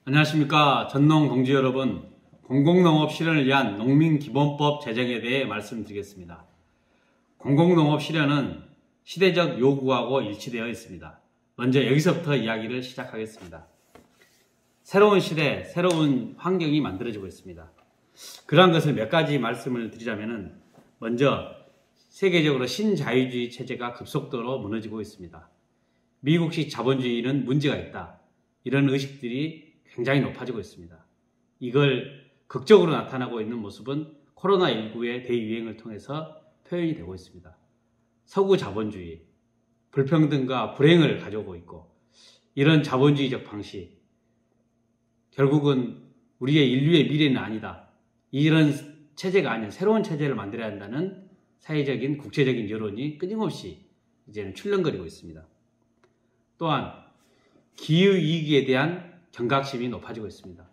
안녕하십니까. 전농 동지 여러분, 공공농업 실현을 위한 농민기본법 제정에 대해 말씀드리겠습니다. 공공농업 실현은 시대적 요구하고 일치되어 있습니다. 먼저 여기서부터 이야기를 시작하겠습니다. 새로운 시대, 새로운 환경이 만들어지고 있습니다. 그러한 것을 몇 가지 말씀을 드리자면, 먼저 세계적으로 신자유주의 체제가 급속도로 무너지고 있습니다. 미국식 자본주의는 문제가 있다. 이런 의식들이 굉장히 높아지고 있습니다. 이걸 극적으로 나타나고 있는 모습은 코로나19의 대유행을 통해서 표현이 되고 있습니다. 서구 자본주의, 불평등과 불행을 가져오고 있고, 이런 자본주의적 방식, 결국은 우리의 인류의 미래는 아니다. 이런 체제가 아닌 새로운 체제를 만들어야 한다는 사회적인, 국제적인 여론이 끊임없이 이제는 출렁거리고 있습니다. 또한 기후위기에 대한 경각심이 높아지고 있습니다.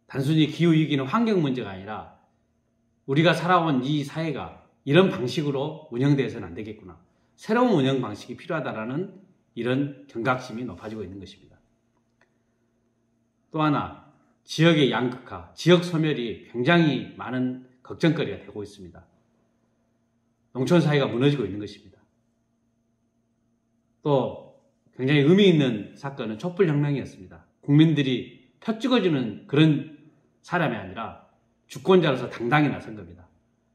단순히 기후위기는 환경 문제가 아니라 우리가 살아온 이 사회가 이런 방식으로 운영되어서는 안 되겠구나. 새로운 운영 방식이 필요하다라는 이런 경각심이 높아지고 있는 것입니다. 또 하나, 지역의 양극화, 지역 소멸이 굉장히 많은 걱정거리가 되고 있습니다. 농촌 사회가 무너지고 있는 것입니다. 또 굉장히 의미 있는 사건은 촛불혁명이었습니다. 국민들이 표 찍어주는 그런 사람이 아니라 주권자로서 당당히 나선 겁니다.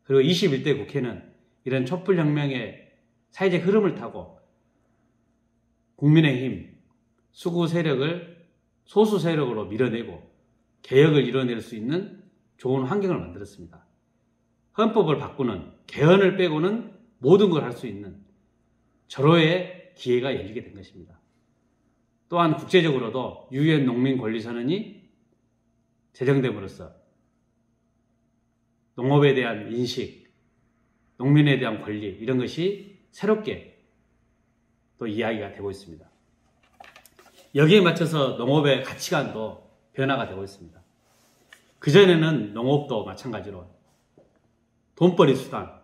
그리고 21대 국회는 이런 촛불혁명의 사회적 흐름을 타고 국민의힘, 수구 세력을 소수 세력으로 밀어내고 개혁을 이뤄낼 수 있는 좋은 환경을 만들었습니다. 헌법을 바꾸는, 개헌을 빼고는 모든 걸 할 수 있는 절호의 기회가 열리게 된 것입니다. 또한 국제적으로도 유엔 농민권리선언이 제정됨으로써 농업에 대한 인식, 농민에 대한 권리, 이런 것이 새롭게 또 이야기가 되고 있습니다. 여기에 맞춰서 농업의 가치관도 변화가 되고 있습니다. 그전에는 농업도 마찬가지로 돈벌이 수단,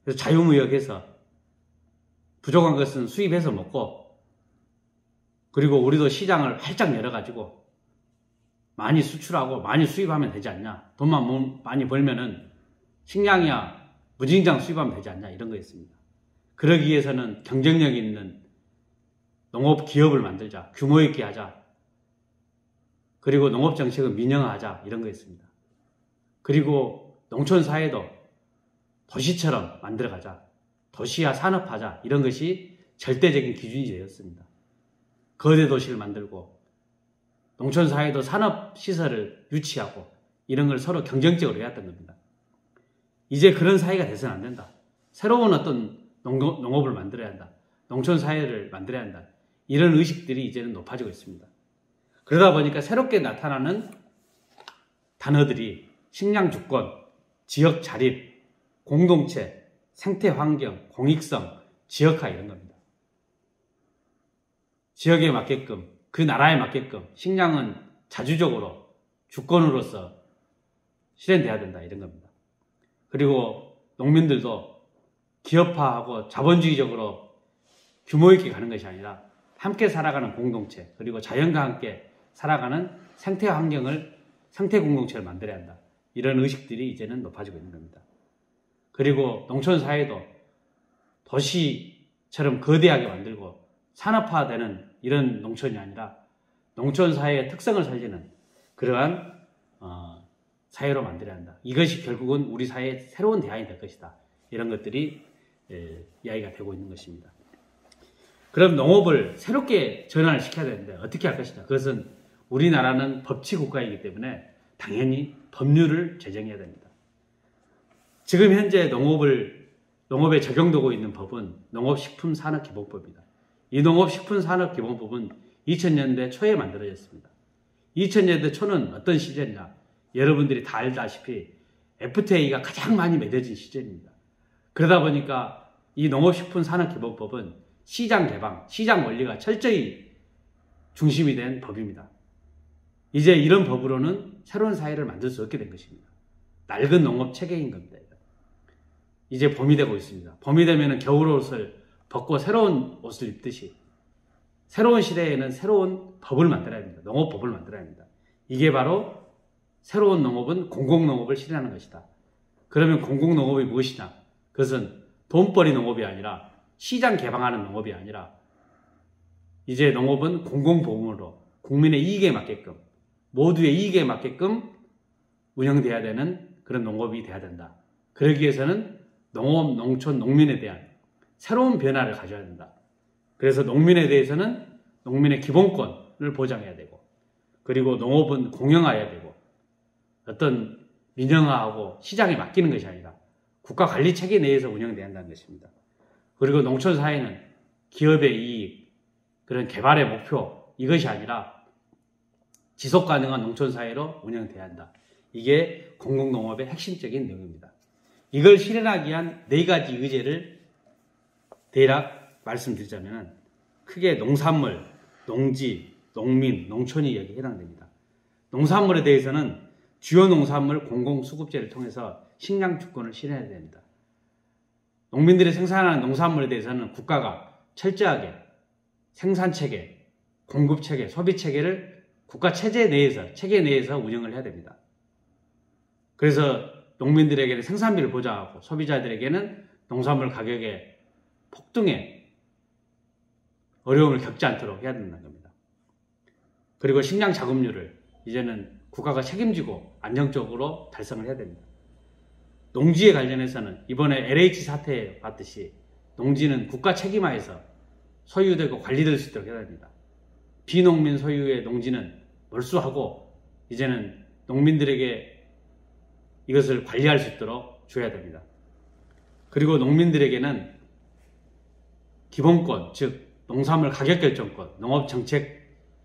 그래서 자유무역해서 부족한 것은 수입해서 먹고, 그리고 우리도 시장을 활짝 열어가지고 많이 수출하고 많이 수입하면 되지 않냐. 돈만 많이 벌면은 식량이야 무진장 수입하면 되지 않냐. 이런 거였습니다. 그러기 위해서는 경쟁력 있는 농업 기업을 만들자. 규모 있게 하자. 그리고 농업 정책을 민영화하자. 이런 거였습니다. 그리고 농촌 사회도 도시처럼 만들어가자. 도시화 산업하자. 이런 것이 절대적인 기준이 되었습니다. 거대 도시를 만들고 농촌 사회도 산업시설을 유치하고 이런 걸 서로 경쟁적으로 해왔던 겁니다. 이제 그런 사회가 돼서는 안 된다. 새로운 어떤 농업을 만들어야 한다. 농촌 사회를 만들어야 한다. 이런 의식들이 이제는 높아지고 있습니다. 그러다 보니까 새롭게 나타나는 단어들이 식량 주권, 지역 자립, 공동체, 생태 환경, 공익성, 지역화 이런 겁니다. 지역에 맞게끔, 그 나라에 맞게끔 식량은 자주적으로 주권으로서 실현돼야 된다 이런 겁니다. 그리고 농민들도 기업화하고 자본주의적으로 규모 있게 가는 것이 아니라 함께 살아가는 공동체, 그리고 자연과 함께 살아가는 생태 환경을, 생태 공동체를 만들어야 한다. 이런 의식들이 이제는 높아지고 있는 겁니다. 그리고 농촌 사회도 도시처럼 거대하게 만들고 산업화되는 이런 농촌이 아니라 농촌 사회의 특성을 살리는 그러한 사회로 만들어야 한다. 이것이 결국은 우리 사회의 새로운 대안이 될 것이다. 이런 것들이 이야기가 되고 있는 것입니다. 그럼 농업을 새롭게 전환을 시켜야 되는데 어떻게 할 것이냐. 그것은 우리나라는 법치 국가이기 때문에 당연히 법률을 제정해야 됩니다. 지금 현재 농업에 적용되고 있는 법은 농업식품산업기본법입니다. 이 농업식품산업기본법은 2000년대 초에 만들어졌습니다. 2000년대 초는 어떤 시절이냐. 여러분들이 다 알다시피 FTA가 가장 많이 맺어진 시절입니다. 그러다 보니까 이 농업식품산업기본법은 시장 개방, 시장 원리가 철저히 중심이 된 법입니다. 이제 이런 법으로는 새로운 사회를 만들 수 없게 된 것입니다. 낡은 농업 체계인 겁니다. 이제 봄이 되고 있습니다. 봄이 되면 겨울옷을 벗고 새로운 옷을 입듯이 새로운 시대에는 새로운 법을 만들어야 합니다. 농업법을 만들어야 합니다. 이게 바로 새로운 농업은 공공농업을 실현하는 것이다. 그러면 공공농업이 무엇이냐? 그것은 돈벌이 농업이 아니라 시장 개방하는 농업이 아니라 이제 농업은 공공보험으로 국민의 이익에 맞게끔 모두의 이익에 맞게끔 운영돼야 되는 그런 농업이 돼야 된다. 그러기 위해서는 농업, 농촌, 농민에 대한 새로운 변화를 가져야 된다. 그래서 농민에 대해서는 농민의 기본권을 보장해야 되고 그리고 농업은 공영화해야 되고 어떤 민영화하고 시장에 맡기는 것이 아니라 국가 관리 체계 내에서 운영돼야 한다는 것입니다. 그리고 농촌 사회는 기업의 이익, 그런 개발의 목표 이것이 아니라 지속 가능한 농촌 사회로 운영돼야 한다. 이게 공공농업의 핵심적인 내용입니다. 이걸 실현하기 위한 4가지 의제를 대략 말씀드리자면 크게 농산물, 농지, 농민, 농촌이 여기에 해당됩니다. 농산물에 대해서는 주요 농산물 공공수급제를 통해서 식량 주권을 실현해야 됩니다. 농민들이 생산하는 농산물에 대해서는 국가가 철저하게 생산체계, 공급체계, 소비체계를 국가 체계 내에서 운영을 해야 됩니다. 그래서 농민들에게는 생산비를 보장하고 소비자들에게는 농산물 가격의 폭등에 어려움을 겪지 않도록 해야 된다는 겁니다. 그리고 식량 자급률을 이제는 국가가 책임지고 안정적으로 달성을 해야 됩니다. 농지에 관련해서는 이번에 LH 사태에 봤듯이 농지는 국가 책임하에서 소유되고 관리될 수 있도록 해야 됩니다. 비농민 소유의 농지는 몰수하고 이제는 농민들에게 이것을 관리할 수 있도록 줘야 됩니다. 그리고 농민들에게는 기본권, 즉 농산물 가격 결정권, 농업 정책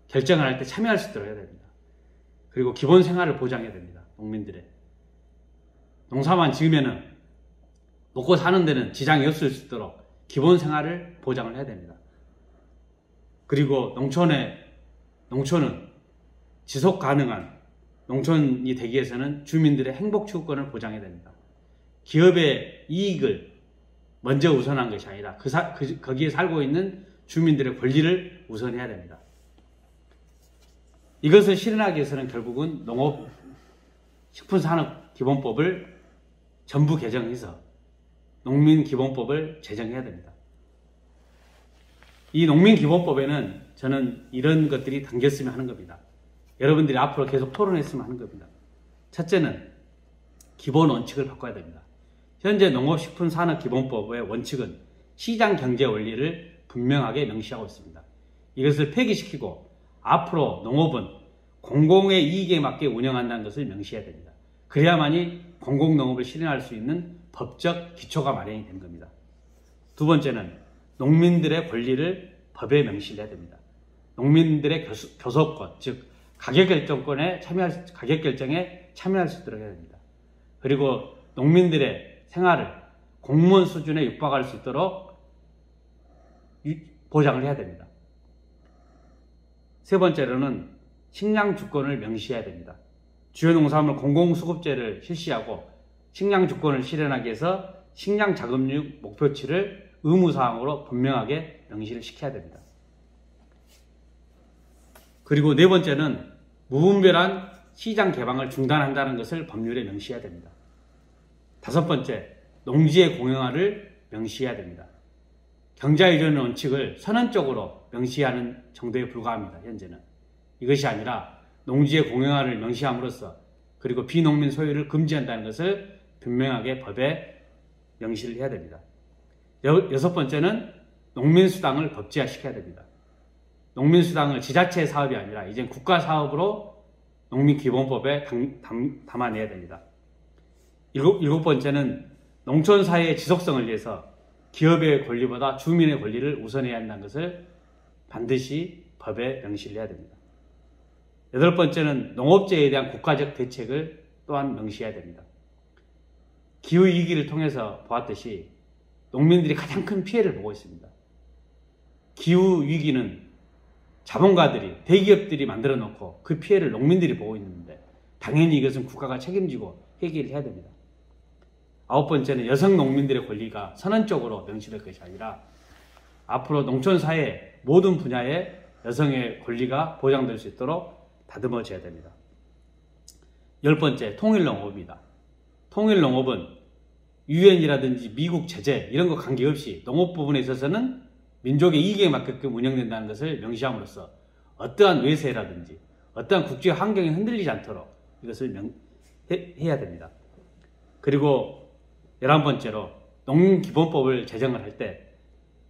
결정을 할 때 참여할 수 있도록 해야 됩니다. 그리고 기본 생활을 보장해야 됩니다. 농민들의. 농사만 지으면은 먹고 사는 데는 지장이 없을 수 있도록 기본 생활을 보장을 해야 됩니다. 그리고 농촌은 지속 가능한 농촌이 되기 위해서는 주민들의 행복 추구권을 보장해야 됩니다. 기업의 이익을 먼저 우선한 것이 아니라 거기에 살고 있는 주민들의 권리를 우선해야 됩니다. 이것을 실현하기 위해서는 결국은 농업, 식품산업기본법을 전부 개정해서 농민기본법을 제정해야 됩니다. 이 농민기본법에는 저는 이런 것들이 담겼으면 하는 겁니다. 여러분들이 앞으로 계속 토론했으면 하는 겁니다. 첫째는 기본 원칙을 바꿔야 됩니다. 현재 농업식품산업기본법의 원칙은 시장경제 원리를 분명하게 명시하고 있습니다. 이것을 폐기시키고 앞으로 농업은 공공의 이익에 맞게 운영한다는 것을 명시해야 됩니다. 그래야만이 공공농업을 실현할 수 있는 법적 기초가 마련이 되는 겁니다. 두 번째는 농민들의 권리를 법에 명시를 해야 됩니다. 농민들의 교섭권, 즉 가격 결정에 참여할 수 있도록 해야 됩니다. 그리고 농민들의 생활을 공무원 수준에 육박할 수 있도록 보장을 해야 됩니다. 세 번째로는 식량 주권을 명시해야 됩니다. 주요 농산물 공공수급제를 실시하고 식량 주권을 실현하기 위해서 식량 자급률 목표치를 의무사항으로 분명하게 명시를 시켜야 됩니다. 그리고 네 번째는 무분별한 시장 개방을 중단한다는 것을 법률에 명시해야 됩니다. 다섯 번째, 농지의 공영화를 명시해야 됩니다. 경자유전 원칙을 선언적으로 명시하는 정도에 불과합니다. 현재는. 이것이 아니라 농지의 공영화를 명시함으로써 그리고 비농민 소유를 금지한다는 것을 분명하게 법에 명시를 해야 됩니다. 여섯 번째는 농민수당을 법제화시켜야 됩니다. 농민수당을 지자체 사업이 아니라 이젠 국가사업으로 농민기본법에 담아내야 됩니다. 일곱 번째는 농촌사회의 지속성을 위해서 기업의 권리보다 주민의 권리를 우선해야 한다는 것을 반드시 법에 명시를 해야 됩니다. 여덟 번째는 농업재해에 대한 국가적 대책을 또한 명시해야 됩니다. 기후위기를 통해서 보았듯이 농민들이 가장 큰 피해를 보고 있습니다. 기후위기는 자본가들이, 대기업들이 만들어 놓고 그 피해를 농민들이 보고 있는데 당연히 이것은 국가가 책임지고 해결을 해야 됩니다. 아홉 번째는 여성 농민들의 권리가 선언적으로 명시될 것이 아니라 앞으로 농촌사회에 모든 분야의 여성의 권리가 보장될 수 있도록 다듬어져야 됩니다. 10번째, 통일농업입니다. 통일농업은 유엔이라든지 미국 제재 이런 거 관계없이 농업 부분에 있어서는 민족의 이익에 맞게끔 운영된다는 것을 명시함으로써 어떠한 외세라든지 어떠한 국제 환경이 흔들리지 않도록 이것을 해야 됩니다. 그리고 11번째로 농민기본법을 제정을 할 때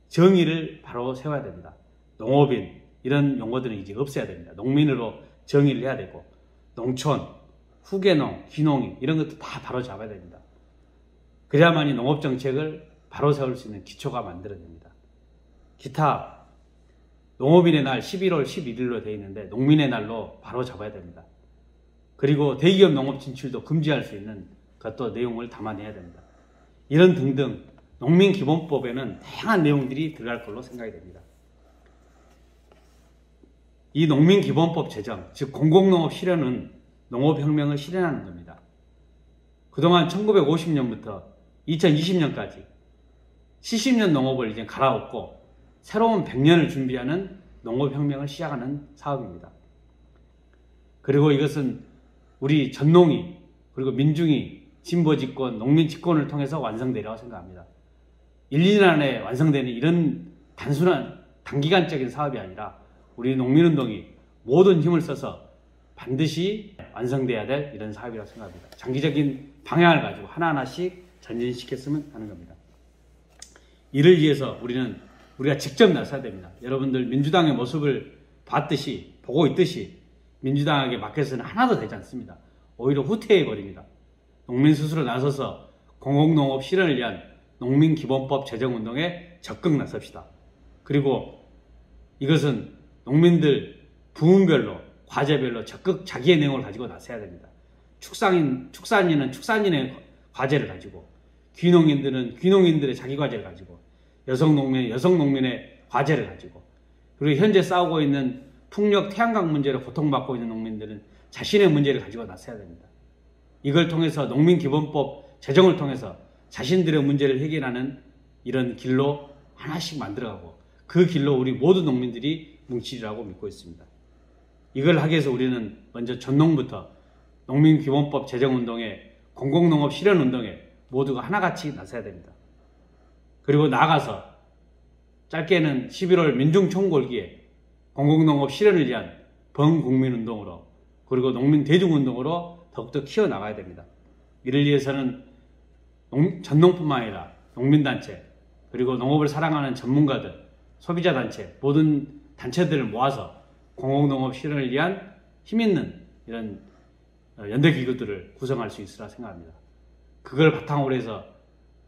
정의를 바로 세워야 됩니다. 농업인 이런 용어들은 이제 없애야 됩니다. 농민으로 정의를 해야 되고 농촌, 후계농, 귀농인 이런 것도 다 바로 잡아야 됩니다. 그래야만이 농업정책을 바로 세울 수 있는 기초가 만들어집니다. 기타 농업인의 날 11월 11일로 되어 있는데 농민의 날로 바로 잡아야 됩니다. 그리고 대기업 농업 진출도 금지할 수 있는 것도 내용을 담아내야 됩니다. 이런 등등 농민기본법에는 다양한 내용들이 들어갈 걸로 생각이 됩니다. 이 농민기본법 제정, 즉 공공농업 실현은 농업혁명을 실현하는 겁니다. 그동안 1950년부터 2020년까지 70년 농업을 이제 갈아엎고 새로운 100년을 준비하는 농업혁명을 시작하는 사업입니다. 그리고 이것은 우리 전농이 그리고 민중이 진보집권, 농민집권을 통해서 완성되리라고 생각합니다. 1, 2년 안에 완성되는 이런 단순한 단기간적인 사업이 아니라 우리 농민운동이 모든 힘을 써서 반드시 완성돼야 될 이런 사업이라고 생각합니다. 장기적인 방향을 가지고 하나하나씩 전진시켰으면 하는 겁니다. 이를 위해서 우리가 직접 나서야 됩니다. 여러분들 민주당의 모습을 보고 있듯이 민주당에게 맡겨서는 하나도 되지 않습니다. 오히려 후퇴해버립니다. 농민 스스로 나서서 공공농업 실현을 위한 농민기본법 제정운동에 적극 나섭시다. 그리고 이것은 농민들 부문별로 과제별로 적극 자기의 내용을 가지고 나서야 됩니다. 축산인은 축산인의 과제를 가지고 귀농인들은 귀농인들의 자기 과제를 가지고 여성농민은 여성농민의 과제를 가지고 그리고 현재 싸우고 있는 풍력 태양광 문제로 고통받고 있는 농민들은 자신의 문제를 가지고 나서야 됩니다. 이걸 통해서 농민기본법 제정을 통해서 자신들의 문제를 해결하는 이런 길로 하나씩 만들어가고 그 길로 우리 모든 농민들이 뭉치리라고 믿고 있습니다. 이걸 하기 위해서 우리는 먼저 전농부터 농민기본법 제정운동에 공공농업 실현운동에 모두가 하나같이 나서야 됩니다. 그리고 나아가서 짧게는 11월 민중총궐기에 공공농업 실현을 위한 범국민운동으로 그리고 농민 대중운동으로 더욱더 키워나가야 됩니다. 이를 위해서는 전농뿐만 아니라 농민단체 그리고 농업을 사랑하는 전문가들, 소비자단체 모든 단체들을 모아서 공공농업 실현을 위한 힘있는 이런 연대기구들을 구성할 수 있으라 생각합니다. 그걸 바탕으로 해서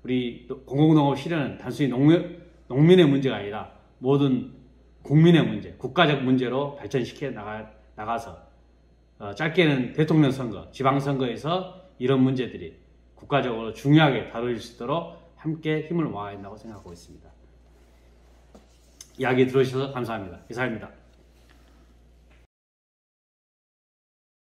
우리 공공농업 실현은 단순히 농민의 문제가 아니라 모든 국민의 문제, 국가적 문제로 발전시켜 나가서 짧게는 대통령 선거, 지방선거에서 이런 문제들이 국가적으로 중요하게 다뤄질 수 있도록 함께 힘을 모아야 한다고 생각하고 있습니다. 이야기 들어주셔서 감사합니다. 이상입니다.